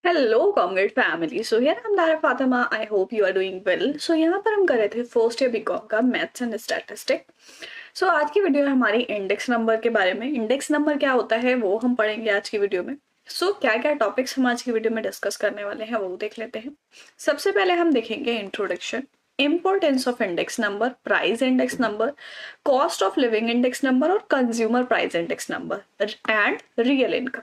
Hello comrade family. So here I am Dara Fatima. I hope you are doing well. So यहाँ पर हम कर रहे थे फर्स्ट ईयर बीकॉम का मैथ्स एंड स्टैटिस्टिक। सो आज की वीडियो है हमारी इंडेक्स नंबर के बारे में। इंडेक्स नंबर क्या होता है वो हम पढ़ेंगे आज की वीडियो में। सो क्या क्या टॉपिक्स हम आज की वीडियो में डिस्कस करने वाले हैं वो देख लेते हैं। सबसे पहले हम देखेंगे introduction, importance of index number, price index number, cost of living index number और consumer price index number and real income.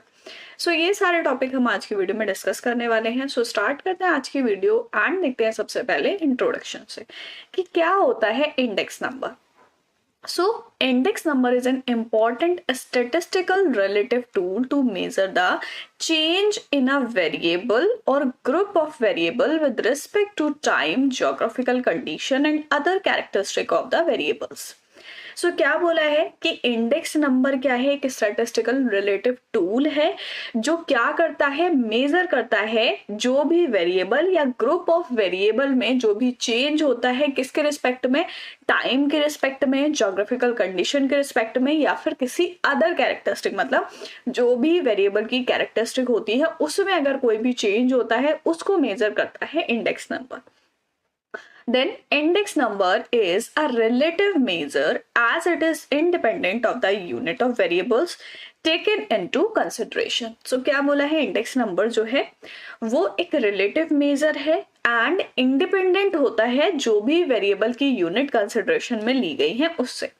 So ये सारे टॉपिक हम आज की वीडियो में डिस्कस करने वाले हैं। सो स्टार्ट करते हैं आज की वीडियो एंड देखते हैं सबसे पहले इंट्रोडक्शन से कि क्या होता है index number. So index number is an important statistical relative tool to measure the change in a variable or group of variable with respect to time, geographical condition and other characteristic of the variables. सो क्या बोला है कि index number क्या है, एक statistical relative tool है जो क्या करता है, मेजर करता है जो भी वेरिएबल या ग्रुप ऑफ वेरिएबल में जो भी चेंज होता है, किसके रिस्पेक्ट में, टाइम के रिस्पेक्ट में, ज्योग्राफिकल कंडीशन के रिस्पेक्ट में या फिर किसी अदर कैरेक्टरिस्टिक, मतलब जो भी वेरिएबल की कैरेक्टरिस्टिक होती है उसमें अगर कोई भी चेंज होता है उसको मेजर करता है index number. Then index number is a relative measure as it is independent of the unit of variables taken into consideration. So क्या बोला है, इंडेक्स नंबर जो है वो एक रिलेटिव मेजर है एंड इंडिपेंडेंट होता है जो भी वेरिएबल की यूनिट कंसिडरेशन में ली गई है उससे।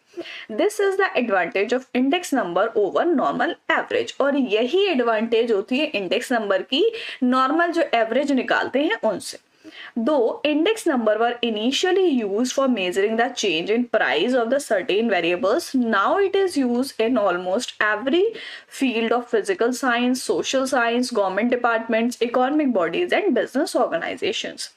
This is the advantage of index number over normal average, और यही एडवांटेज होती है इंडेक्स नंबर की नॉर्मल जो एवरेज निकालते हैं उनसे। Though index number were initially used for measuring the change in price of the certain variables, now it is used in almost every field of physical science, social science, government departments, economic bodies and business organizations.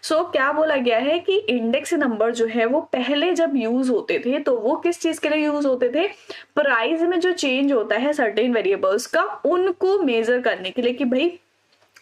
सो क्या बोला गया है कि index number जो है वो पहले जब यूज होते थे तो वो किस चीज के लिए यूज होते थे, प्राइस में जो चेंज होता है सर्टेन वेरिएबल्स का उनको मेजर करने के लिए कि भाई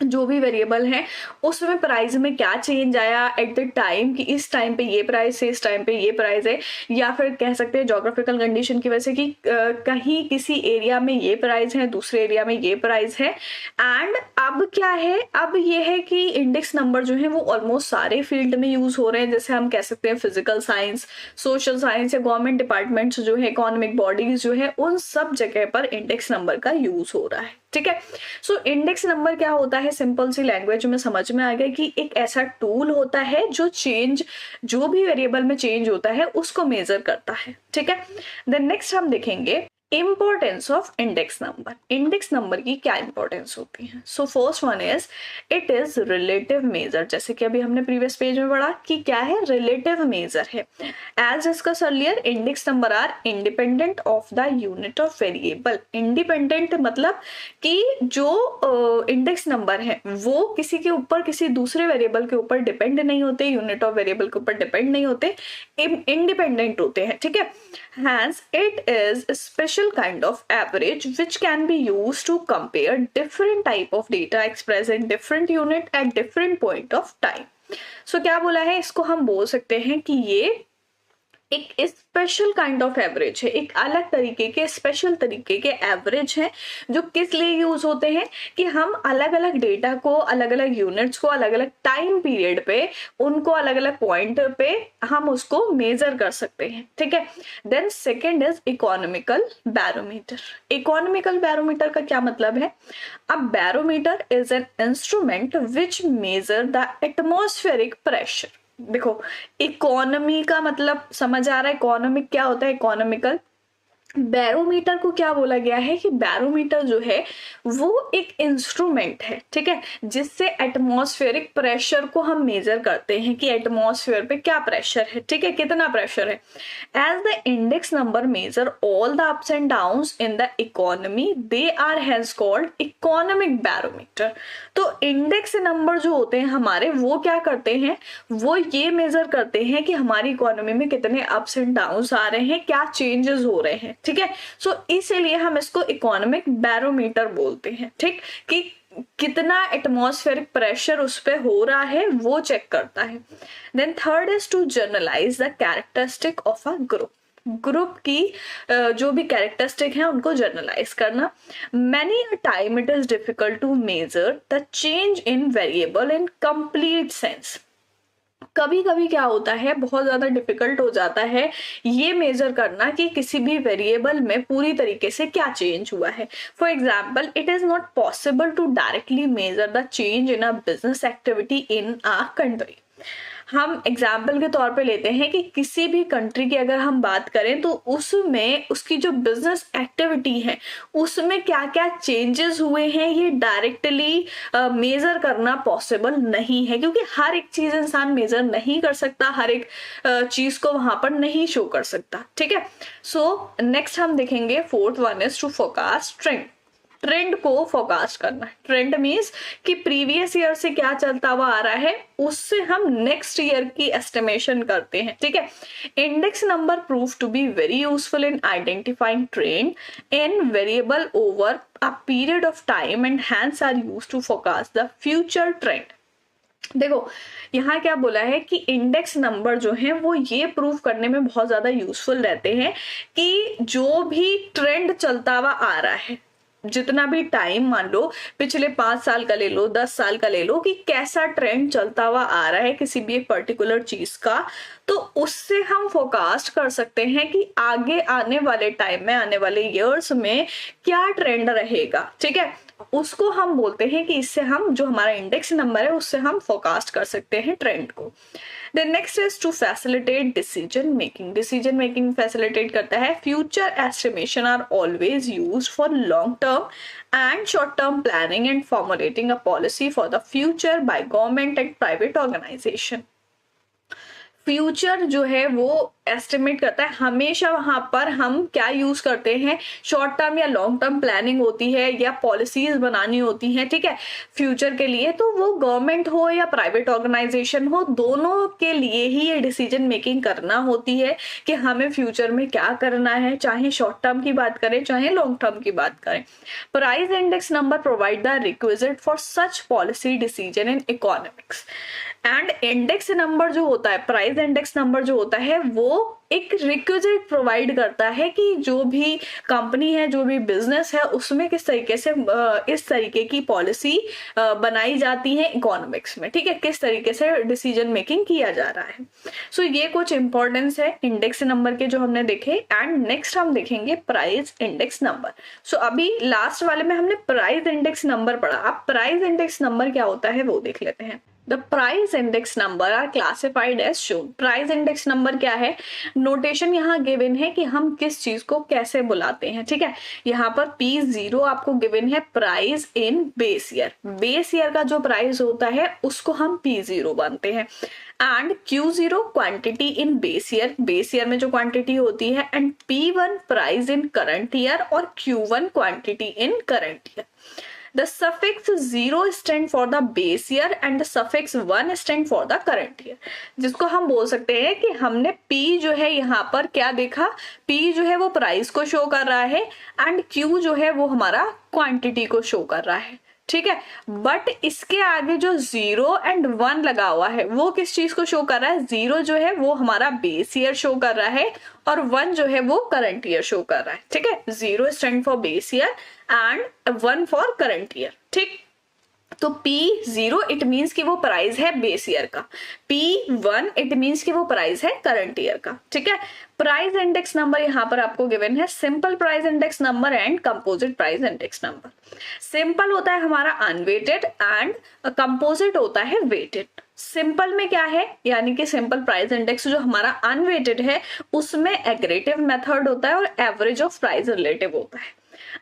जो भी वेरिएबल है उसमें प्राइस में क्या चेंज आया एट द टाइम, कि इस टाइम पे ये प्राइस है, इस टाइम पे ये प्राइस है, या फिर कह सकते हैं जोग्राफिकल कंडीशन की वजह से कि कहीं किसी एरिया में ये प्राइस है, दूसरे एरिया में ये प्राइस है। एंड अब क्या है, अब ये है कि इंडेक्स नंबर जो है वो ऑलमोस्ट सारे फील्ड में यूज हो रहे हैं, जैसे हम कह सकते हैं फिजिकल साइंस, सोशल साइंस या गवर्नमेंट डिपार्टमेंट्स जो है, इकोनॉमिक बॉडीज जो है, उन सब जगह पर इंडेक्स नंबर का यूज हो रहा है। ठीक है, सो इंडेक्स नंबर क्या होता है, सिंपल सी लैंग्वेज में समझ में आ गया कि एक ऐसा टूल होता है जो चेंज, जो भी वेरिएबल में चेंज होता है उसको मेजर करता है। ठीक है, देन नेक्स्ट हम देखेंगे importance of index number. Index number की क्या इंपॉर्टेंस होती है। So first one is it is relative major, जैसे कि अभी हमने प्रीवियस पेज में पढ़ा कि क्या है, रिलेटिव मेजर है। As discussed earlier, index number are independent of the unit of variable. Independent मतलब कि जो इंडेक्स नंबर है वो किसी के ऊपर, किसी दूसरे वेरिएबल के ऊपर डिपेंड नहीं होते, यूनिट ऑफ वेरिएबल के ऊपर डिपेंड नहीं होते, इंडिपेंडेंट होते हैं। ठीक है, hence it is a special kind of average which can be used to compare different type of data expressed in different unit at different point of time. So क्या बोला है, इसको हम बोल सकते हैं कि ये एक स्पेशल काइंड ऑफ एवरेज है, एक अलग तरीके के, स्पेशल तरीके के एवरेज है जो किस लिए यूज होते हैं कि हम अलग अलग डेटा को, अलग अलग यूनिट्स को, अलग अलग टाइम पीरियड पे, उनको अलग अलग पॉइंट पे हम उसको मेजर कर सकते हैं। ठीक है, then second is economical barometer. Economical barometer का क्या मतलब है, अब barometer is an instrument which measure the atmospheric pressure. देखो, इकोनॉमी का मतलब समझ आ रहा है, इकोनॉमिक क्या होता है, इकोनॉमिकल। बैरोमीटर को क्या बोला गया है कि बैरोमीटर जो है वो एक इंस्ट्रूमेंट है, ठीक है, जिससे एटमॉस्फेरिक प्रेशर को हम मेजर करते हैं कि एटमॉस्फेयर पे क्या प्रेशर है, ठीक है, कितना प्रेशर है। As the index number measure all the ups and downs in the economy, they are has called economic barometer. तो इंडेक्स नंबर जो होते हैं हमारे, वो क्या करते हैं, वो ये मेजर करते हैं कि हमारी इकोनॉमी में कितने अप्स एंड डाउन्स आ रहे हैं, क्या चेंजेस हो रहे हैं। ठीक है, सो इसीलिए हम इसको इकोनॉमिक बैरोमीटर बोलते हैं। ठीक, कि कितना एटमॉस्फेरिक प्रेशर उस पे हो रहा है वो चेक करता है। Then third is to generalise the characteristic of a group. Group की जो भी कैरेक्टरिस्टिक है उनको जनरलाइज करना। Many a time it is difficult to measure the change in variable in complete sense. कभी कभी क्या होता है, बहुत ज्यादा डिफिकल्ट हो जाता है ये मेजर करना कि किसी भी वेरिएबल में पूरी तरीके से क्या चेंज हुआ है। For example, it is not possible to directly measure the change in a business activity in a country. हम एग्जाम्पल के तौर पे लेते हैं कि किसी भी कंट्री की अगर हम बात करें तो उसमें उसकी जो बिजनेस एक्टिविटी है उसमें क्या क्या चेंजेस हुए हैं ये डायरेक्टली मेजर करना पॉसिबल नहीं है, क्योंकि हर एक चीज इंसान मेजर नहीं कर सकता, हर एक चीज को वहां पर नहीं शो कर सकता। ठीक है, सो नेक्स्ट हम देखेंगे fourth one is to forecast trend. Trend को फोरकास्ट करना। ट्रेंड मीन्स कि प्रीवियस ईयर से क्या चलता हुआ आ रहा है उससे हम नेक्स्ट ईयर की एस्टिमेशन करते हैं। ठीक है, index number prove to be very useful in identifying trend in variable over a period of time and hence are used to forecast the future trend. देखो यहाँ क्या बोला है कि इंडेक्स नंबर जो है वो ये प्रूव करने में बहुत ज्यादा यूजफुल रहते हैं कि जो भी ट्रेंड चलता हुआ आ रहा है, जितना भी टाइम, मान लो पिछले 5 साल का ले लो, 10 साल का ले लो, कि कैसा ट्रेंड चलता हुआ आ रहा है किसी भी एक पर्टिकुलर चीज का, तो उससे हम फोरकास्ट कर सकते हैं कि आगे आने वाले टाइम में, आने वाले ईयर्स में क्या ट्रेंड रहेगा। ठीक है, उसको हम बोलते हैं कि इससे हम, जो हमारा इंडेक्स नंबर है उससे हम फोरकास्ट कर सकते हैं ट्रेंड को। Then next is to facilitate decision making. Decision making facilitate करता है। Future estimation are always used for long term and short term planning and formulating a policy for the future by government and private organization. Future जो है वो estimate करता है, हमेशा वहां पर हम क्या यूज करते हैं, शॉर्ट टर्म या लॉन्ग टर्म प्लानिंग होती है या पॉलिसीज बनानी होती हैं। ठीक है, फ्यूचर के लिए, तो वो गवर्नमेंट हो या प्राइवेट ऑर्गेनाइजेशन हो, दोनों के लिए ही ये डिसीजन मेकिंग करना होती है कि हमें फ्यूचर में क्या करना है, चाहे शॉर्ट टर्म की बात करें चाहे लॉन्ग टर्म की बात करें। Price index number provide the requisite for such policy decision in economics. And index number जो होता है, प्राइस इंडेक्स नंबर जो होता है, वो एक रिक्विजिट प्रोवाइड करता है कि जो भी कंपनी है, जो भी बिजनेस है, उसमें किस तरीके से इस तरीके की पॉलिसी बनाई जाती है इकोनॉमिक्स में। ठीक है, किस तरीके से डिसीजन मेकिंग किया जा रहा है। सो ये कुछ इंपॉर्टेंस है इंडेक्स नंबर के जो हमने देखे। एंड नेक्स्ट हम देखेंगे प्राइस इंडेक्स नंबर। सो अभी लास्ट वाले में हमने प्राइस इंडेक्स नंबर पढ़ा, अब प्राइस इंडेक्स नंबर क्या होता है वो देख लेते हैं। The price index number are classified as shown. Price index number क्या है, नोटेशन यहाँ गिवन है कि हम किस चीज को कैसे बुलाते हैं। ठीक है, यहाँ पर P0 आपको गिवन है price in base year. Base year का जो प्राइस होता है उसको हम P0 मानते हैं। And Q0 quantity in base year में जो क्वांटिटी होती है। And P1 price in current year और Q1 quantity in current year. The suffix 0 stand for the base year and the suffix 1 stand for the current year, जिसको हम बोल सकते हैं कि हमने P जो है यहाँ पर क्या देखा, P जो है वो प्राइस को शो कर रहा है एंड Q जो है वो हमारा क्वांटिटी को शो कर रहा है। ठीक है, बट इसके आगे जो 0 एंड 1 लगा हुआ है वो किस चीज को शो कर रहा है, 0 जो है वो हमारा बेस ईयर शो कर रहा है और 1 जो है वो करंट ईयर शो कर रहा है। ठीक है, 0 stand for base year and 1 for current year. ठीक, तो P0 इट मीन्स कि वो प्राइस है बेस ईयर का, P1 इट मीन्स कि वो प्राइस है करंट ईयर का। ठीक है, प्राइस इंडेक्स नंबर यहाँ पर आपको गिवन है simple price index number and composite price index number. Simple होता है हमारा अनवेटेड एंड कंपोजिट होता है वेटेड। सिंपल में क्या है, यानी कि सिंपल प्राइस इंडेक्स जो हमारा अनवेटेड है उसमें एग्रेटिव मेथड होता है और एवरेज ऑफ प्राइस रिलेटिव होता है।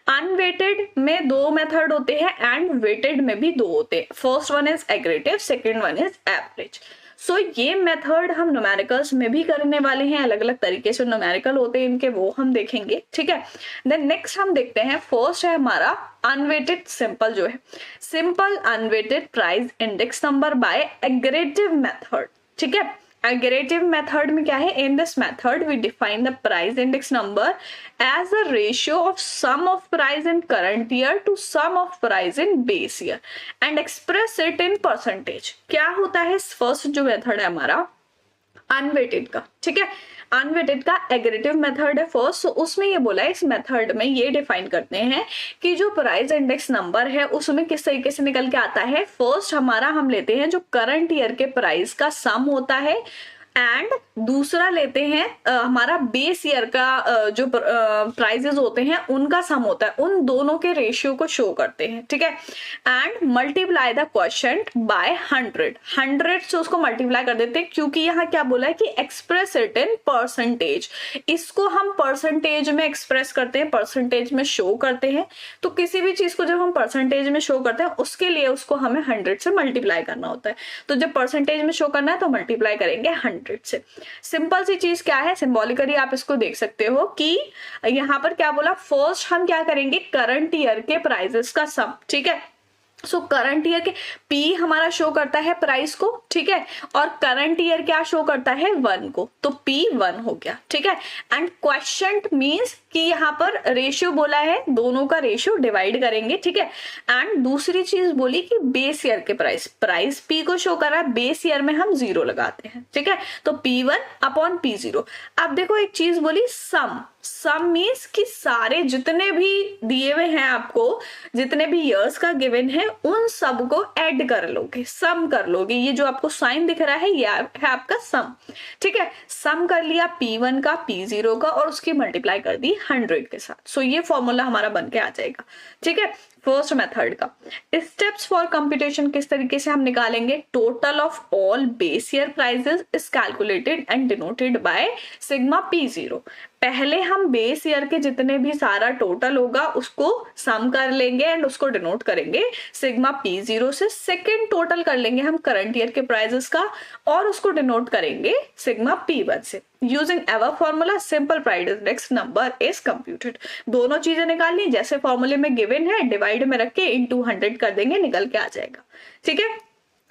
अनवेटेड में 2 मेथड होते हैं एंड वेटेड में भी 2 होते हैं। First one is aggregative, second one is average. So ये मेथड हम न्यूमेरिकल्स में भी करने वाले हैं, अलग अलग तरीके से न्यूमेरिकल होते हैं इनके, वो हम देखेंगे। ठीक है, देन नेक्स्ट हम देखते हैं, फर्स्ट है हमारा अनवेटेड सिंपल जो है, simple unweighted price index number by aggregative method. ठीक है, एग्रेटिव मेथड में क्या है, in this method we define the price index number as a ratio of sum of price in current year to sum of price in base year and express it in percentage. क्या होता है first जो method है हमारा unweighted का। ठीक है, unweighted का एग्रेटिव मेथड है फर्स्ट, so उसमें ये बोला है इस मेथड में ये डिफाइन करते हैं कि जो प्राइस इंडेक्स नंबर है उसमें किस तरीके से निकल के आता है। फर्स्ट हमारा हम लेते हैं जो करंट ईयर के प्राइस का सम होता है, एंड दूसरा लेते हैं हमारा बेस ईयर का जो प्राइजेस होते हैं उनका सम होता है, उन दोनों के रेशियो को शो करते हैं, ठीक है। And multiply the quotient by 100 से उसको मल्टीप्लाई कर देते हैं, क्योंकि यहाँ क्या बोला है कि एक्सप्रेस इट इन परसेंटेज, इसको हम परसेंटेज में एक्सप्रेस करते हैं, परसेंटेज में शो करते हैं। तो किसी भी चीज को जब हम परसेंटेज में शो करते हैं उसके लिए उसको हमें 100 से मल्टीप्लाई करना होता है। तो जब परसेंटेज में शो करना है तो मल्टीप्लाई करेंगे 100 से। सिंपल सी चीज क्या है, सिंबॉलिकली आप इसको देख सकते हो कि यहां पर क्या बोला, फर्स्ट हम क्या करेंगे करंट ईयर के प्राइजेस का सम, ठीक है। सो करंट ईयर के P हमारा शो करता है प्राइस को, ठीक है, और करंट ईयर क्या शो करता है 1 को, तो P 1 हो गया, ठीक है। एंड क्वोशिएंट मींस कि यहाँ पर रेशियो बोला है, दोनों का रेशियो डिवाइड करेंगे, ठीक है। एंड दूसरी चीज बोली कि बेस ईयर के प्राइस P को शो कर रहा है, बेस ईयर में हम 0 लगाते हैं, ठीक है, तो P1 अपॉन P0। अब देखो एक चीज बोली सम मीन्स कि सारे जितने भी दिए हुए हैं आपको, जितने भी इयर्स का गिवन है उन सब को ऐड कर लोगे, सम कर लोगे। ये जो आपको साइन दिख रहा है ये है आपका सम, ठीक है। सम कर लिया P1 का P0 का और उसकी मल्टीप्लाई कर दी 100 के साथ। सो ये फॉर्मूला हमारा बन के आ जाएगा, ठीक है, फर्स्ट मेथड का। स्टेप्स फॉर कंप्यूटेशन किस तरीके से हम निकालेंगे, total of all base year prices is calculated and denoted by sigma P0। पहले हम बेस ईयर के जितने भी सारा टोटल होगा उसको सम कर लेंगे एंड उसको डिनोट करेंगे सिग्मा P0 से। सेकेंड टोटल कर लेंगे हम करंट ईयर के प्राइजेस का और उसको डिनोट करेंगे सिग्मा P1 से। Using ever formula simple price index number is computed. दोनों चीजें निकाल ली, जैसे फॉर्मूले में गिवन है डिवाइड में रख के इनटू 100 कर देंगे, निकल के आ जाएगा, ठीक है।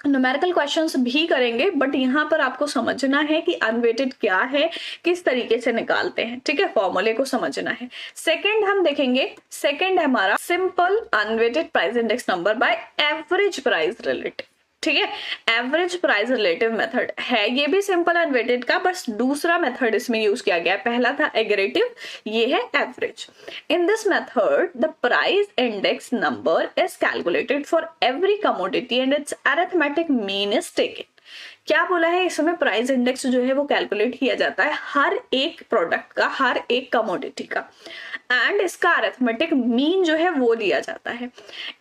न्यूमेरिकल क्वेश्चंस भी करेंगे, बट यहाँ पर आपको समझना है कि अनवेटेड क्या है, किस तरीके से निकालते हैं, ठीक है, फॉर्मूले को समझना है। सेकंड हम देखेंगे, सेकंड है हमारा simple unweighted price index number by average price relative, ठीक है। एवरेज प्राइस रिलेटिव मेथड है, ये भी सिंपल अनवेटेड का, बस दूसरा मेथड इसमें यूज किया गया है। पहला था एग्रेटिव, ये है average. In this method the price index number is calculated for every commodity and it's arithmetic mean is taken. क्या बोला है, इसमें प्राइस इंडेक्स जो है वो कैलकुलेट किया जाता है हर एक प्रोडक्ट का, हर एक कमोडिटी का, एंड इसका अरिथमेटिक मीन जो है वो लिया जाता है।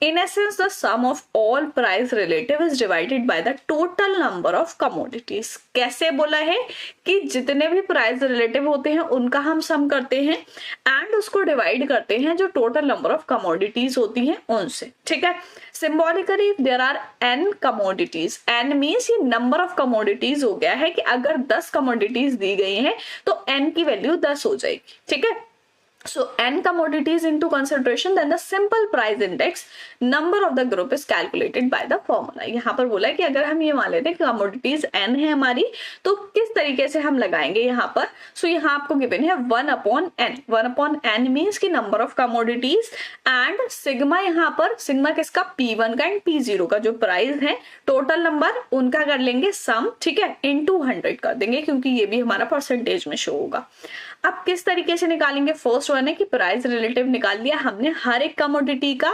In essence the sum of all price relative is divided by the total number of commodities. कैसे बोला है कि जितने भी प्राइस रिलेटिव होते हैं उनका हम सम करते हैं एंड उसको डिवाइड करते हैं जो टोटल नंबर ऑफ कमोडिटीज होती हैं उनसे, ठीक है। Symbolically if there are n commodities, n means ये नंबर ऑफ कमोडिटीज हो गया है कि अगर 10 कमोडिटीज दी गई हैं तो n की वैल्यू 10 हो जाएगी, ठीक है। So n commodities into consideration, then the simple price index number of the group is calculated by the formula। यहाँ पर बोला है कि अगर हम ये मान लेते हैं कि commodities n है हमारी, तो किस तरीके से हम लगाएंगे यहाँ पर। सो यहाँ आपको गिवन है 1 upon n। 1 upon n means की number of commodities and sigma, यहाँ पर सिग्मा किसका, P1 का एंड P0 का जो प्राइस है टोटल नंबर उनका कर लेंगे सम, ठीक है, इनटू 100 कर देंगे क्योंकि ये भी हमारा परसेंटेज में शो होगा। अब किस तरीके से निकालेंगे, फर्स्ट वन है कि प्राइस रिलेटिव निकाल लिया हमने हर एक कमोडिटी का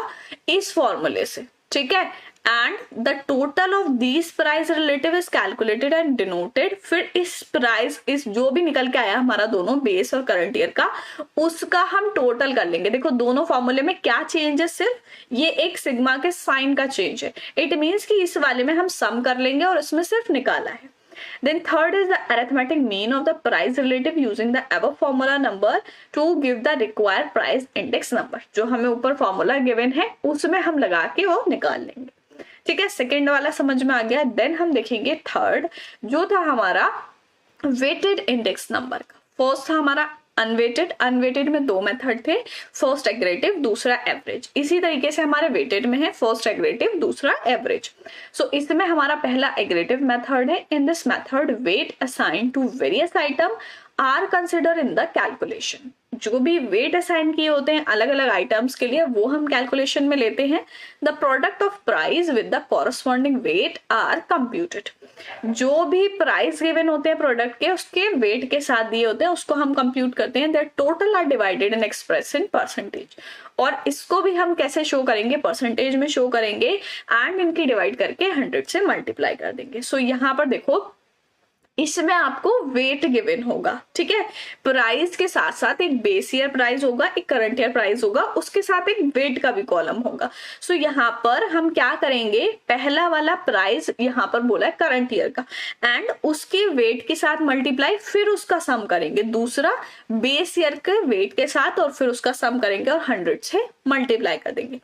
इस फॉर्मूले से, ठीक है, and the total of this price relative is calculated and denoted. फिर इस प्राइस, इस जो भी निकल के आया हमारा दोनों बेस और करंट ईयर का, उसका हम टोटल कर लेंगे। देखो दोनों फॉर्मूले में क्या चेंज है, सिर्फ ये एक सिग्मा के साइन का चेंज है। इट मीन्स कि इस वाले में हम सम कर लेंगे और इसमें सिर्फ निकाला है। Then third is the arithmetic mean of the price relative using the above formula number to give the required price index number। जो हमें ऊपर फॉर्मूला गिवन है उसमें हम लगा के वो निकाल लेंगे, ठीक है। सेकेंड वाला समझ में आ गया। देन हम देखेंगे थर्ड, जो था हमारा वेटेड इंडेक्स नंबर का। फर्स्ट था हमारा अनवेटेड, अनवेटेड में दो मेथड थे, फर्स्ट एग्रेटिव, दूसरा एवरेज। इसी तरीके से हमारे वेटेड में है फर्स्ट एग्रेटिव, दूसरा एवरेज। सो इसमें हमारा पहला एग्रेटिव मेथड है। In this method weight assign to various item are consider in the calculation. जो भी वेट असाइन किए होते हैं अलग अलग आइटम्स के लिए वो हम कैलकुलेशन में लेते हैं। The product of price with the corresponding weight are computed. जो भी प्राइस गिवन होते हैं प्रोडक्ट के उसके वेट के साथ दिए होते हैं उसको हम कंप्यूट करते हैं। The total are divided and express in percentage. और इसको भी हम कैसे शो करेंगे, परसेंटेज में शो करेंगे एंड इनकी डिवाइड करके 100 से मल्टीप्लाई कर देंगे। सो यहाँ पर देखो इसमें आपको वेट गिवन होगा, ठीक है। प्राइस के साथ साथ एक बेस ईयर प्राइस होगा, एक करंट ईयर प्राइस होगा, उसके साथ एक वेट का भी कॉलम होगा। सो यहाँ पर हम क्या करेंगे, पहला वाला प्राइस यहाँ पर बोला है करंट ईयर का एंड उसके वेट के साथ मल्टीप्लाई, फिर उसका सम करेंगे दूसरा बेस ईयर के वेट के साथ और फिर उसका सम करेंगे और 100 से मल्टीप्लाई कर देंगे।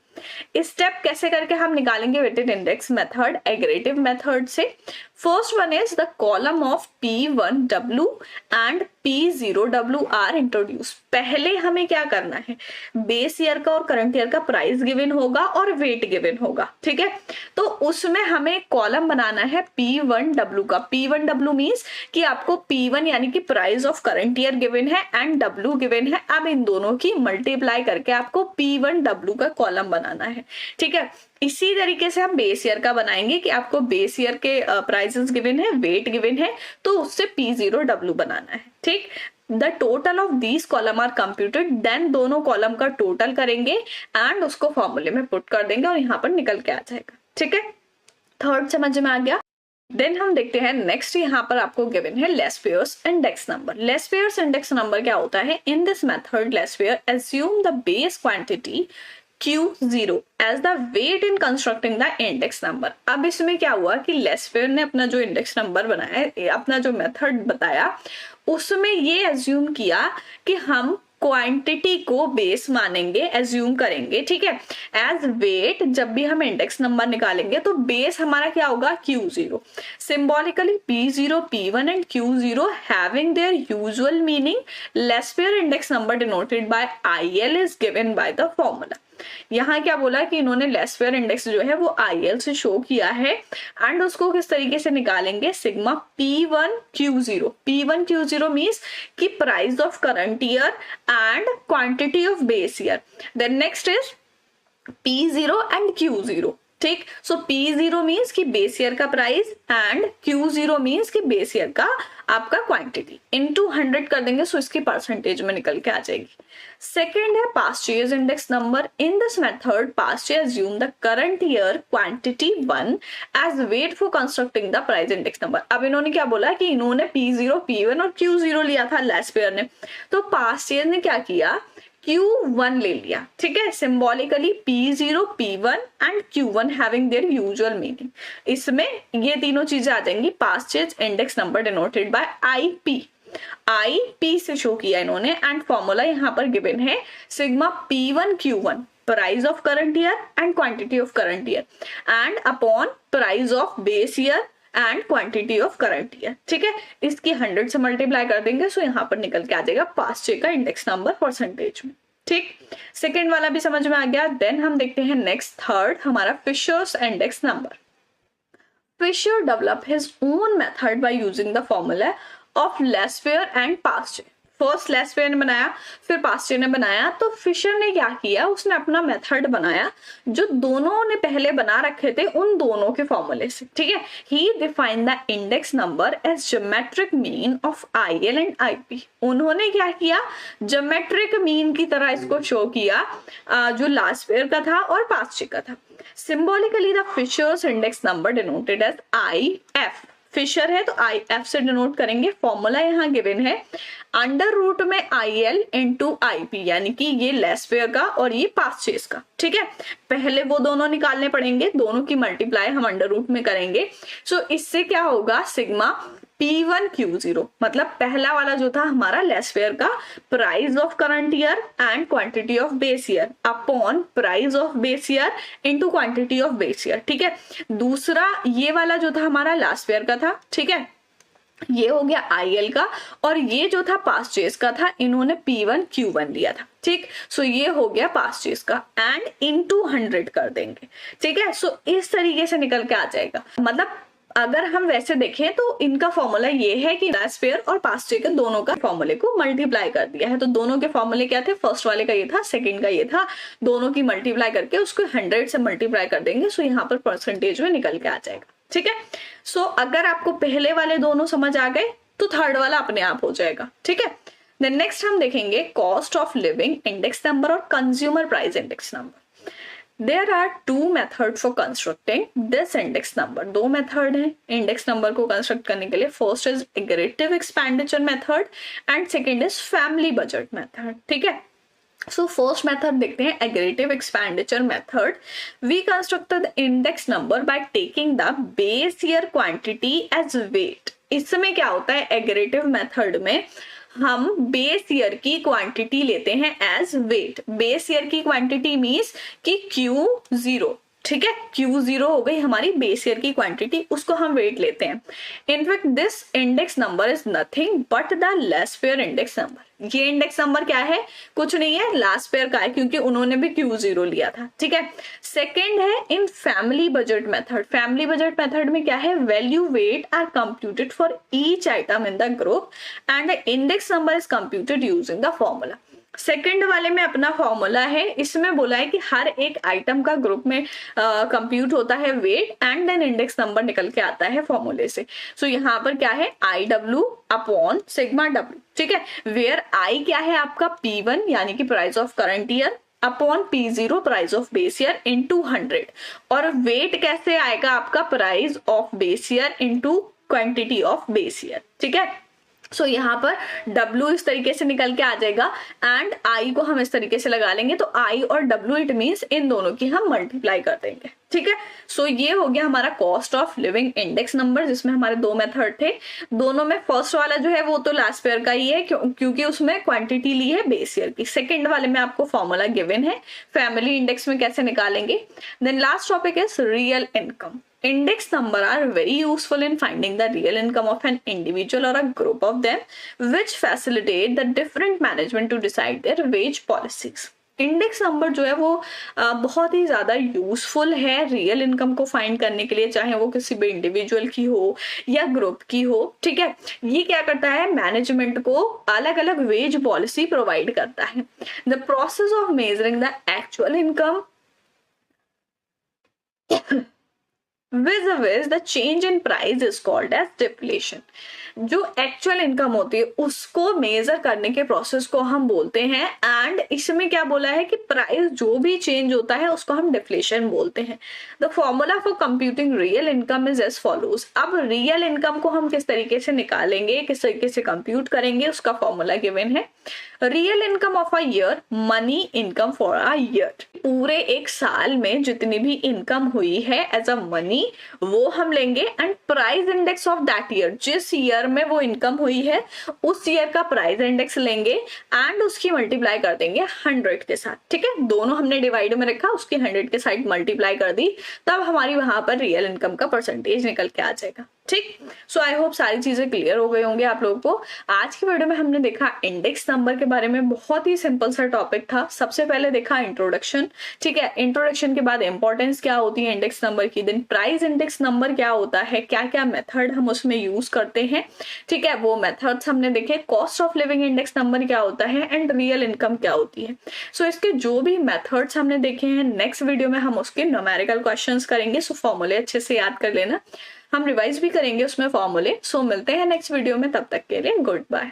स्टेप कैसे करके हम निकालेंगे weighted index method, aggregative method से। First one is the column of P1W and P0W are introduce. पहले हमें क्या करना है, बेस ईयर का और करंट ईयर का प्राइस गिवन होगा और वेट गिवन होगा, ठीक है। तो उसमें हमें कॉलम बनाना है P1W का। P1W मीन्स कि आपको P1 यानी कि price of current year given है एंड W गिवन है। अब इन दोनों की मल्टीप्लाई करके आपको P1W का कॉलम बनाना है, ठीक है। इसी तरीके से हम बेस ईयर का बनाएंगे कि आपको बेस ईयर के प्राइसेस गिवन है, वेट गिवन है, तो उससे P0W बनाना है, ठीक। The total of these column are computed, then दोनों कॉलम का टोटल करेंगे एंड उसको फॉर्मूले में पुट कर देंगे और यहाँ पर निकल के आ जाएगा, ठीक है। थर्ड समझ में आ गया। देन हम देखते हैं नेक्स्ट, यहाँ पर आपको गिवन है लेस्पेयर्स इंडेक्स नंबर। लेस्पेयर्स इंडेक्स नंबर क्या होता है, in this method Laspeyres assume the base quantity Q0 as the weight in constructing the index number। अब इसमें क्या हुआ कि लेस्पेयर ने अपना जो इंडेक्स नंबर बनाया, अपना जो मेथड बताया, उसमें ये एज्यूम किया कि हम क्वांटिटी को बेस मानेंगे, एज्यूम करेंगे, ठीक है। एज वेट जब भी हम इंडेक्स नंबर निकालेंगे तो बेस हमारा क्या होगा, Q0। Symbolically P0, P1 and Q0 having their usual meaning, Laspeyres index number denoted by IL is given by the formula. यहाँ क्या बोला कि इन्होंने लेस्पेयर इंडेक्स जो है वो IL से शो किया है एंड उसको किस तरीके से निकालेंगे, सिग्मा P1Q0। P1Q0 मीन्स कि price of current year and quantity of base year. Then next is P0 and Q0, ठीक। सो P0 मीन्स कि बेस ईयर का प्राइस एंड Q0 मीन्स कि बेस ईयर का आपका क्वांटिटी, इनटू 100 कर देंगे, सो इसकी परसेंटेज में निकल के आ जाएगी। सेकेंड है past years index number. In this method past year assume the current year quantity 1 as weight for constructing the price index number। अब इन्होंने क्या बोला कि इन्होंने P0, P1 और Q0 लिया था लेस्पेयर ने, तो पास्ट ईयर ने क्या किया, Q1 ले लिया, ठीक है। Symbolically P0, P1 and Q1 having their usual meaning. इसमें ये तीनों चीजें आ जाएंगी। Past year index number denoted by IP से शो किया इन्होंने एंड फॉर्मूला यहाँ पर गिवन है sigma P1Q1 price of current year and quantity of current year and upon price of base year and quantity of current year, ठीक है। इसकी 100 से मल्टीप्लाई कर देंगे, सो यहाँ पर निकल के आ जाएगा पास्ट ईयर का इंडेक्स नंबर परसेंटेज में, ठीक। सेकेंड वाला भी समझ में आ गया। देन हम देखते हैं नेक्स्ट थर्ड, हमारा Fisher's index number. Fisher develop his own method by using the formula of Laspeyre and past year. First Laspeyre ने बनाया, फिर पास्ट ईयर ने बनाया, तो फिशर ने क्या किया, उसने अपना मेथड बनाया जो दोनों ने पहले बना रखे थे उन दोनों के फॉर्मूले से, ठीक है। He define the index number as geometric mean of IL and IP। उन्होंने क्या किया, ज्योमेट्रिक मीन की तरह इसको शो किया जो लास्ट ईयर का था और पास्ट ईयर का था। Symbolically the Fisher's index number denoted as IF। Fisher है तो IF से डिनोट करेंगे। फॉर्मूला यहाँ गिवन है अंडर रूट में IL इंटू IP, यानी कि ये लेस्पेयर का और ये पास्ट ईयर का, ठीक है। पहले वो दोनों निकालने पड़ेंगे, दोनों की मल्टीप्लाई हम अंडर रूट में करेंगे। सो इससे क्या होगा, सिग्मा P1Q0, मतलब पहला वाला जो था हमारा लेस्पेयर का price of current year and quantity of base year upon price of base year into quantity of base year, ठीक है। दूसरा ये वाला जो था हमारा लास्ट ईयर का था, ठीक है, ये हो गया IL का, और ये जो था पास्ट ईयर का था, इन्होंने P1Q1 लिया था, ठीक। सो ये हो गया पास्ट ईयर का एंड इनटू 100 कर देंगे, ठीक है। सो इस तरीके से निकल के आ जाएगा। मतलब अगर हम वैसे देखें तो इनका फॉर्मूला ये है कि लास्ट ईयर और पास्ट ईयर के दोनों का फॉर्मूले को मल्टीप्लाई कर दिया है। तो दोनों के फॉर्मूले क्या थे, फर्स्ट वाले का ये था, सेकंड का ये था, दोनों की मल्टीप्लाई करके उसको 100 से मल्टीप्लाई कर देंगे। सो यहाँ पर परसेंटेज में निकल के आ जाएगा। ठीक है, सो अगर आपको पहले वाले दोनों समझ आ गए तो थर्ड वाला अपने आप हो जाएगा। ठीक है, देन नेक्स्ट हम देखेंगे cost of living index number और consumer price index number. There are two methods for constructing this index number. दो मेथड है इंडेक्स नंबर को कंस्ट्रक्ट करने के लिए। First is aggregative expenditure method and second is family budget method. ठीक है, so first method देखते हैं, aggregative expenditure method. We construct the index number by taking the base year quantity as weight. इसमें क्या होता है, एग्रेटिव मेथड में हम बेस ईयर की क्वांटिटी लेते हैं एज वेट। बेस ईयर की क्वांटिटी मीन्स कि Q0, ठीक है, Q0 हो गई हमारी बेस ईयर की क्वांटिटी, उसको हम वेट लेते हैं। In fact this index number is nothing but the last year index number. ये इंडेक्स नंबर क्या है, कुछ नहीं है, लास्ट ईयर का है, क्योंकि उन्होंने भी Q0 लिया था। ठीक है, सेकेंड है in family budget method. Family budget method में क्या है, value weight are computed for each item in the group and the index number is computed using the formula. Second वाले में अपना फॉर्मूला है, इसमें बोला है कि हर एक आइटम का ग्रुप में कंप्यूट होता है weight and then index number निकल के आता है फॉर्मूले से। सो यहाँ पर क्या है, IW अपॉन सिग्मा W। ठीक है, वेयर I क्या है आपका P1 यानी कि price of current year upon P0 price of base year into 100, और वेट कैसे आएगा आपका, price of base year into quantity of base year. ठीक है, सो यहाँ पर W इस तरीके से निकल के आ जाएगा एंड I को हम इस तरीके से लगा लेंगे, तो I और W इट मीन्स इन दोनों की हम मल्टीप्लाई कर देंगे। ठीक है, सो ये हो गया हमारा cost of living index number, जिसमें हमारे दो मेथड थे। दोनों में फर्स्ट वाला जो है वो तो लास्ट ईयर का ही है, क्योंकि उसमें क्वांटिटी ली है बेस ईयर की। सेकंड वाले में आपको फॉर्मूला गिवन है, फैमिली इंडेक्स में कैसे निकालेंगे। Then last topic is real income. Index number are very useful in finding the real income of an individual or a group of them, which facilitate the different management to decide their wage policies. Index number जो है वो बहुत ही ज्यादा useful है real income को find करने के लिए, चाहे वो किसी भी इंडिविजुअल की हो या ग्रुप की हो। ठीक है, ये क्या करता है, मैनेजमेंट को अलग अलग वेज पॉलिसी प्रोवाइड करता है। The process of measuring the actual income vis-a-vis the change in price is called as deflation। जो एक्चुअल इनकम होती है उसको मेजर करने के प्रोसेस को हम बोलते हैं, एंड इसमें क्या बोला है कि प्राइस जो भी चेंज होता है उसको हम डिफ्लेशन बोलते हैं। The formula for computing real income is as follows. अब रियल इनकम को हम किस तरीके से निकालेंगे, किस तरीके से कंप्यूट करेंगे, उसका फॉर्मूला गिवन है। Real income of a year, money income for a year. पूरे एक साल में जितनी भी इनकम हुई है एज अ मनी वो हम लेंगे, and price index of that year, जिस ईयर में वो इनकम हुई है उस ईयर का प्राइस इंडेक्स लेंगे एंड उसकी मल्टीप्लाई कर देंगे 100 के साथ। ठीक है, दोनों हमने डिवाइड में रखा, उसकी 100 के साइड मल्टीप्लाई कर दी, तब हमारी वहां पर रियल इनकम का परसेंटेज निकल के आ जाएगा। ठीक, सो आई होप सारी चीजें क्लियर हो गई होंगे आप लोगों को। आज की वीडियो में हमने देखा इंडेक्स नंबर के बारे में, बहुत ही सिंपल सा टॉपिक था। सबसे पहले देखा इंट्रोडक्शन। ठीक है, इंट्रोडक्शन के बाद इंपॉर्टेंस क्या होती है इंडेक्स नंबर की, देन प्राइस इंडेक्स नंबर क्या होता है, क्या क्या मेथड हम उसमें यूज करते हैं। ठीक है, वो मेथड्स हमने देखे। Cost of living index number क्या होता है एंड रियल इनकम क्या होती है। सो इसके जो भी मेथड्स हमने देखे हैं, नेक्स्ट वीडियो में हम उसके न्यूमेरिकल क्वेश्चंस करेंगे। सो फॉर्मूले अच्छे से याद कर लेना, हम रिवाइज भी करेंगे उसमें फॉर्मूले। सो मिलते हैं नेक्स्ट वीडियो में, तब तक के लिए गुड बाय।